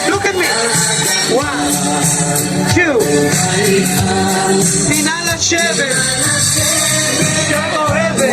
Look at me. 1, 2. Pinala Cheve. Chavo Rebe.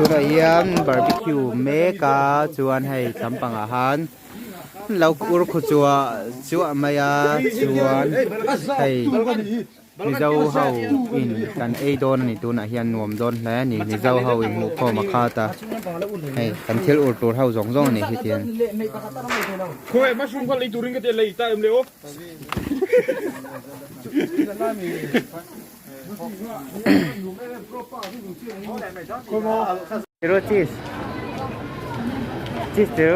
ตัวเราเยี่ยมบาร์บีคิวเมกาจวนให้ทำปังอาหารเราอุรคุจัวมายาจวนให้นี่เจ้าเฮาอินกันโดนนี่ตัวน่ะเฮียนนวมโดนแล้วนี่เจ้าเฮาอินหูคอมาคาตาให้กันเที่ยวอุดตัวเฮาสองนี่เฮียน Kau masuk kau lagi turun ke dia lagi tak boleh oh. โรชีสเจอ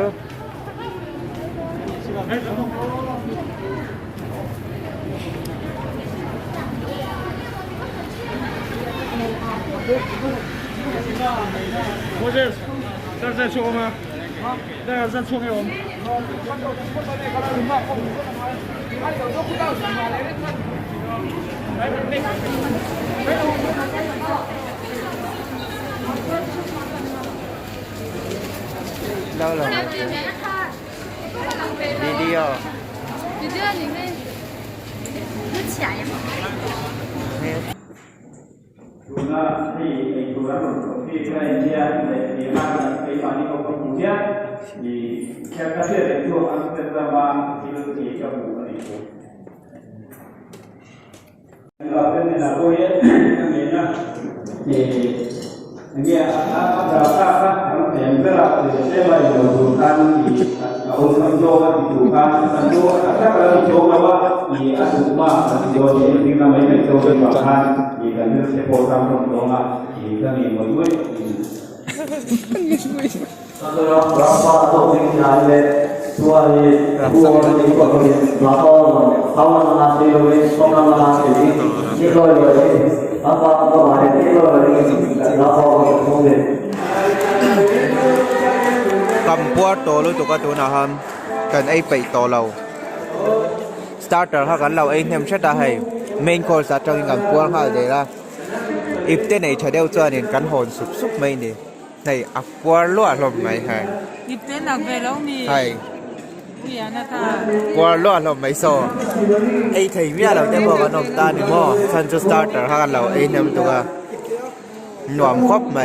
我这再说吗？再说给我们。đâu rồi video 你这里面有钱呀？主呢，你主要是在一些你看北方那个空间，你看这些做安全的话，这个你叫五个里头。那个跟那个作业那边呢，你ada yang berat, saya dibutuhkan untuk dibutuhkan tentu ada kalau dicoba di asumma di sini kita mainkan coba bahkan di dalam sekolah pondok di kami mulai berapa atau tinggal suami buat di lapor kawan nanti oleh sekolah nanti di apa hari itu lapor kemudian cầm búa to luôn tụi tôi nào ham cần ai phải to lâu starter ha cần lâu anh em sẽ đã hay main course đã trong cầm búa ha để là if tên này chờ đeo cho nên cắn hồn sụp sụp mấy đi này áp búa loa lom mấy hay if tên nào về lâu mi hay Iya na ta. búa loa lom mấy so ai thấy mía lâu đểบอกกันtaนี่มั้งฉันจะ starter ha cần lâu anh em tụi หน่วมครบไหม